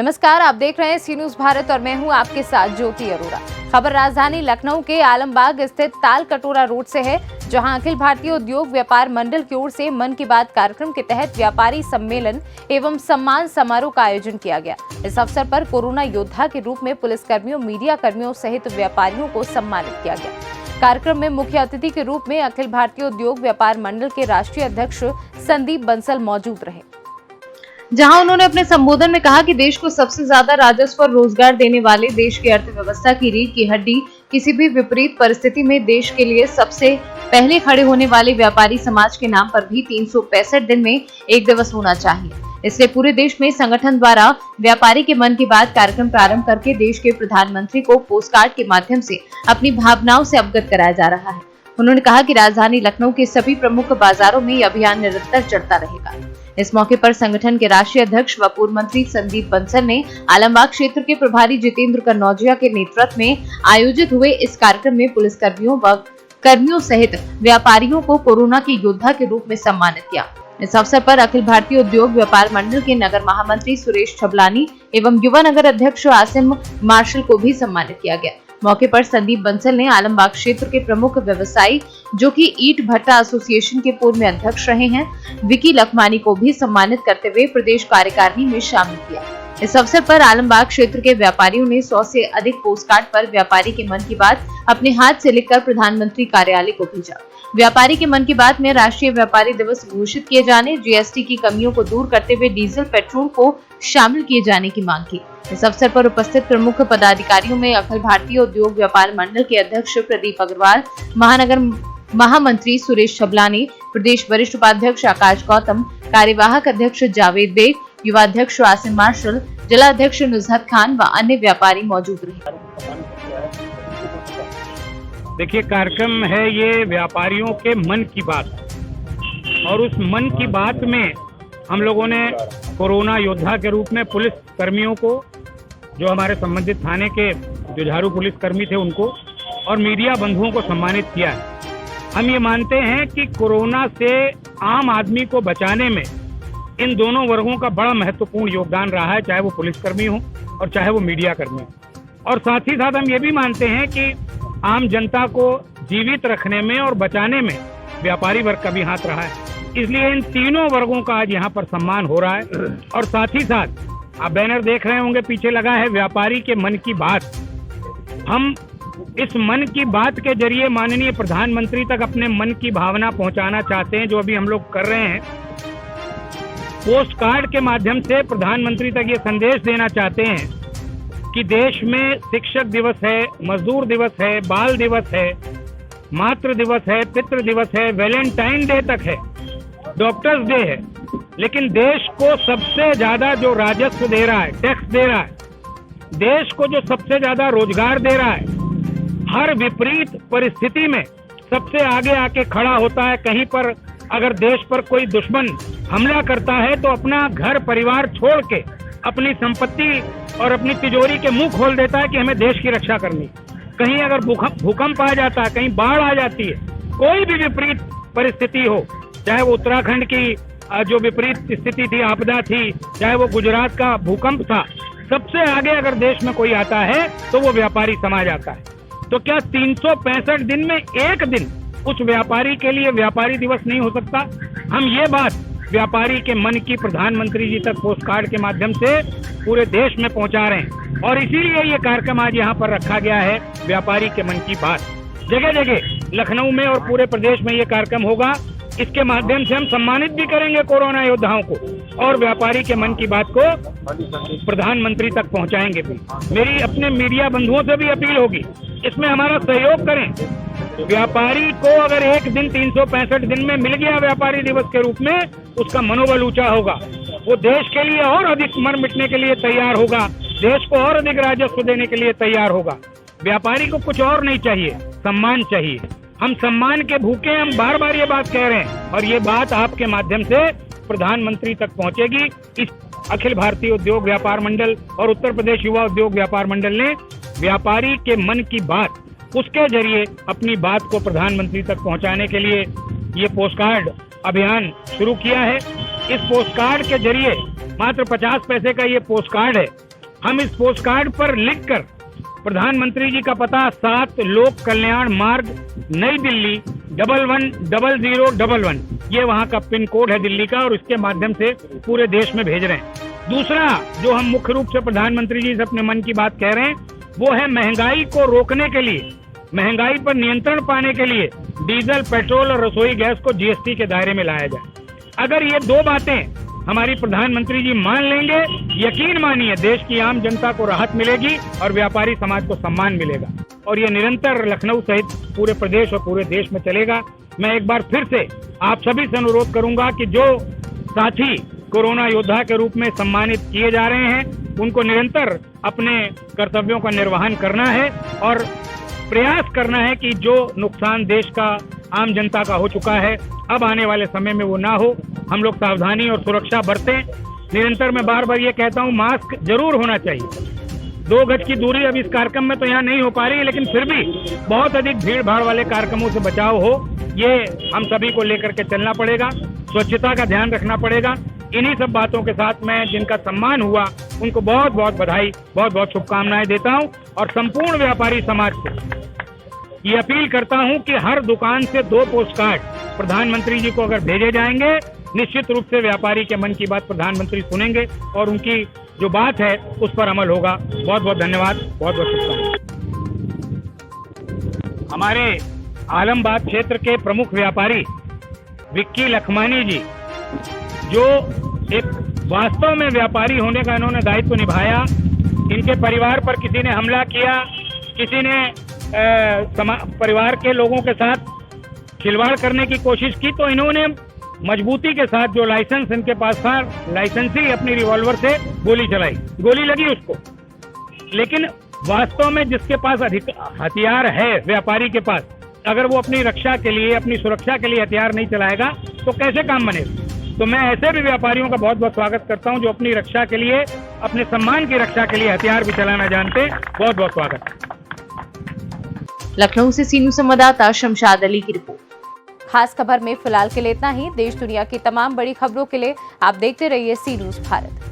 नमस्कार, आप देख रहे हैं सी न्यूज भारत और मैं हूं आपके साथ ज्योति अरोरा। खबर राजधानी लखनऊ के आलमबाग स्थित ताल कटोरा रोड से है, जहां अखिल भारतीय उद्योग व्यापार मंडल की ओर से मन की बात कार्यक्रम के तहत व्यापारी सम्मेलन एवं सम्मान समारोह का आयोजन किया गया। इस अवसर पर कोरोना योद्धा के रूप में पुलिसकर्मियों, मीडिया कर्मियों सहित व्यापारियों को सम्मानित किया गया। कार्यक्रम में मुख्य अतिथि के रूप में अखिल भारतीय उद्योग व्यापार मंडल के राष्ट्रीय अध्यक्ष संदीप बंसल मौजूद रहे, जहां उन्होंने अपने संबोधन में कहा कि देश को सबसे ज्यादा राजस्व और रोजगार देने वाले, देश की अर्थव्यवस्था की रीढ़ की हड्डी, किसी भी विपरीत परिस्थिति में देश के लिए सबसे पहले खड़े होने वाले व्यापारी समाज के नाम पर भी 365 दिन में एक दिवस होना चाहिए। इसलिए पूरे देश में संगठन द्वारा व्यापारी के मन की बात कार्यक्रम प्रारंभ करके देश के प्रधानमंत्री को पोस्ट कार्ड के माध्यम से अपनी भावनाओं से अवगत कराया जा रहा है। उन्होंने कहा कि राजधानी लखनऊ के सभी प्रमुख बाजारों में यह अभियान निरंतर चलता रहेगा। इस मौके पर संगठन के राष्ट्रीय अध्यक्ष व पूर्व मंत्री संदीप बंसल ने आलमबाग क्षेत्र के प्रभारी जितेंद्र कन्नौजिया के नेतृत्व में आयोजित हुए इस कार्यक्रम में पुलिसकर्मियों व कर्मियों सहित व्यापारियों को कोरोना के योद्धा के रूप में सम्मानित किया। इस अवसर पर अखिल भारतीय उद्योग व्यापार मंडल के नगर महामंत्री सुरेश छबलानी एवं युवा नगर अध्यक्ष आसिम मार्शल को भी सम्मानित किया गया। मौके पर संदीप बंसल ने आलमबाग क्षेत्र के प्रमुख व्यवसायी, जो कि ईट भट्टा एसोसिएशन के पूर्व में अध्यक्ष रहे हैं, विकी लखमानी को भी सम्मानित करते हुए प्रदेश कार्यकारिणी में शामिल किया। इस अवसर पर आलमबाग क्षेत्र के व्यापारियों ने 100 से अधिक पोस्ट कार्ड पर व्यापारी के मन की बात अपने हाथ से लिखकर प्रधानमंत्री कार्यालय को भेजा। व्यापारी के मन की बात में राष्ट्रीय व्यापारी दिवस घोषित किए जाने, जीएसटी की कमियों को दूर करते हुए डीजल पेट्रोल को शामिल किए जाने की मांग की। इस अवसर पर उपस्थित प्रमुख पदाधिकारियों में अखिल भारतीय उद्योग व्यापार मंडल के अध्यक्ष प्रदीप अग्रवाल, महानगर महामंत्री सुरेश छबलानी, प्रदेश वरिष्ठ उपाध्यक्ष आकाश गौतम, कार्यवाहक अध्यक्ष जावेद बेग, युवा अध्यक्ष आसिम मार्शल, जिला अध्यक्ष नुजहत खान व अन्य व्यापारी मौजूद रहे। देखिए, कार्यक्रम है ये व्यापारियों के मन की बात, और उस मन की बात में हम लोगों ने कोरोना योद्धा के रूप में पुलिस कर्मियों को, जो हमारे संबंधित थाने के जुझारू पुलिस कर्मी थे उनको, और मीडिया बंधुओं को सम्मानित किया है। हम ये मानते हैं कि कोरोना से आम आदमी को बचाने में इन दोनों वर्गों का बड़ा महत्वपूर्ण योगदान रहा है, चाहे वो पुलिसकर्मी हो और चाहे वो मीडिया कर्मी हो। और साथ ही साथ हम ये भी मानते हैं कि आम जनता को जीवित रखने में और बचाने में व्यापारी वर्ग का भी हाथ रहा है। इसलिए इन तीनों वर्गों का आज यहाँ पर सम्मान हो रहा है। और साथ ही साथ आप बैनर देख रहे होंगे, पीछे लगा है व्यापारी के मन की बात। हम इस मन की बात के जरिए माननीय प्रधानमंत्री तक अपने मन की भावना पहुंचाना चाहते हैं, जो अभी हम लोग कर रहे हैं। पोस्ट कार्ड के माध्यम से प्रधानमंत्री तक ये संदेश देना चाहते हैं कि देश में शिक्षक दिवस है, मजदूर दिवस है, बाल दिवस है, मातृ दिवस है, पितृ दिवस है, वैलेंटाइन डे तक है, डॉक्टर्स डे है, लेकिन देश को सबसे ज्यादा जो राजस्व दे रहा है, टैक्स दे रहा है, देश को जो सबसे ज्यादा रोजगार दे रहा है, हर विपरीत परिस्थिति में सबसे आगे आके खड़ा होता है। कहीं पर अगर देश पर कोई दुश्मन हमला करता है तो अपना घर परिवार छोड़ के अपनी संपत्ति और अपनी तिजोरी के मुंह खोल देता है कि हमें देश की रक्षा करनी। कहीं अगर भूकंप आ जाता है, कहीं बाढ़ आ जाती है, कोई भी विपरीत परिस्थिति हो, चाहे वो उत्तराखंड की जो विपरीत स्थिति थी, आपदा थी, चाहे वो गुजरात का भूकंप था, सबसे आगे अगर देश में कोई आता है तो वो व्यापारी समाज आता है। तो क्या 365 दिन में एक दिन उस व्यापारी के लिए व्यापारी दिवस नहीं हो सकता? हम ये बात व्यापारी के मन की प्रधानमंत्री जी तक पोस्ट कार्ड के माध्यम से पूरे देश में पहुंचा रहे हैं, और इसीलिए ये कार्यक्रम आज यहाँ पर रखा गया है, व्यापारी के मन की बात। जगह जगह लखनऊ में और पूरे प्रदेश में ये कार्यक्रम होगा। इसके माध्यम से हम सम्मानित भी करेंगे कोरोना योद्धाओं को, और व्यापारी के मन की बात को प्रधानमंत्री तक पहुंचाएंगे भी। मेरी अपने मीडिया बंधुओं से भी अपील होगी, इसमें हमारा सहयोग करें। व्यापारी को अगर एक दिन 365 दिन में मिल गया व्यापारी दिवस के रूप में, उसका मनोबल ऊंचा होगा, वो देश के लिए और अधिक मर मिटने के लिए तैयार होगा, देश को और अधिक राजस्व देने के लिए तैयार होगा। व्यापारी को कुछ और नहीं चाहिए, सम्मान चाहिए। हम सम्मान के भूखे, हम बार बार ये बात कह रहे हैं, और ये बात आपके माध्यम से प्रधानमंत्री तक पहुंचेगी। इस अखिल भारतीय उद्योग व्यापार मंडल और उत्तर प्रदेश युवा उद्योग व्यापार मंडल ने व्यापारी के मन की बात, उसके जरिए अपनी बात को प्रधानमंत्री तक पहुंचाने के लिए ये पोस्ट कार्ड अभियान शुरू किया है। इस पोस्ट कार्ड के जरिए मात्र 50 पैसे का ये पोस्ट कार्ड है, हम इस पोस्ट कार्ड पर लिखकर प्रधानमंत्री जी का पता 7 लोक कल्याण मार्ग, नई दिल्ली 110011, ये वहाँ का पिन कोड है दिल्ली का, और इसके माध्यम से पूरे देश में भेज रहे हैं। दूसरा जो हम मुख्य रूप से प्रधानमंत्री जी से अपने मन की बात कह रहे हैं, वो है महंगाई को रोकने के लिए, महंगाई पर नियंत्रण पाने के लिए डीजल, पेट्रोल और रसोई गैस को जीएसटी के दायरे में लाया जाए। अगर ये 2 बातें हमारी प्रधानमंत्री जी मान लेंगे, यकीन मानिए देश की आम जनता को राहत मिलेगी और व्यापारी समाज को सम्मान मिलेगा, और ये निरंतर लखनऊ सहित पूरे प्रदेश और पूरे देश में चलेगा। मैं एक बार फिर से आप सभी से अनुरोध करूंगा कि जो साथी कोरोना योद्धा के रूप में सम्मानित किए जा रहे हैं, उनको निरंतर अपने कर्तव्यों का निर्वहन करना है और प्रयास करना है कि जो नुकसान देश का आम जनता का हो चुका है, अब आने वाले समय में वो ना हो। हम लोग सावधानी और सुरक्षा बरतें। निरंतर मैं बार बार ये कहता हूँ, मास्क जरूर होना चाहिए। 2 गज की दूरी अब इस कार्यक्रम में तो यहाँ नहीं हो पा रही है, लेकिन फिर भी बहुत अधिक भीड़ भाड़ वाले कार्यक्रमों से बचाव हो, ये हम सभी को लेकर के चलना पड़ेगा। स्वच्छता का ध्यान रखना पड़ेगा। इन्हीं सब बातों के साथ मैं जिनका सम्मान हुआ उनको बहुत बहुत बधाई, बहुत बहुत शुभकामनाएं देता हूं, और संपूर्ण व्यापारी समाज से ये अपील करता हूं कि हर दुकान से 2 पोस्ट कार्ड प्रधानमंत्री जी को अगर भेजे जाएंगे, निश्चित रूप से व्यापारी के मन की बात प्रधानमंत्री सुनेंगे और उनकी जो बात है उस पर अमल होगा। बहुत बहुत धन्यवाद, बहुत बहुत शुभकामनाएं। हमारे आलमबाग क्षेत्र के प्रमुख व्यापारी विक्की लखमानी जी, जो एक वास्तव में व्यापारी होने का इन्होंने दायित्व निभाया। इनके परिवार पर किसी ने हमला किया, किसी ने परिवार के लोगों के साथ खिलवाड़ करने की कोशिश की, तो इन्होंने मजबूती के साथ, जो लाइसेंस इनके पास था, लाइसेंस ही अपनी रिवॉल्वर से गोली चलाई, गोली लगी उसको। लेकिन वास्तव में जिसके पास हथियार है व्यापारी के पास, अगर वो अपनी रक्षा के लिए, अपनी सुरक्षा के लिए हथियार नहीं चलाएगा तो कैसे काम बनेगा। तो मैं ऐसे भी व्यापारियों का बहुत बहुत स्वागत करता हूं जो अपनी रक्षा के लिए, अपने सम्मान की रक्षा के लिए हथियार भी चलाना जानते हैं। बहुत बहुत स्वागत। लखनऊ से सी न्यूज़ संवाददाता शमशाद अली की रिपोर्ट। खास खबर में फिलहाल के लिए इतना ही। देश दुनिया की तमाम बड़ी खबरों के लिए आप देखते रहिए सी न्यूज़ भारत।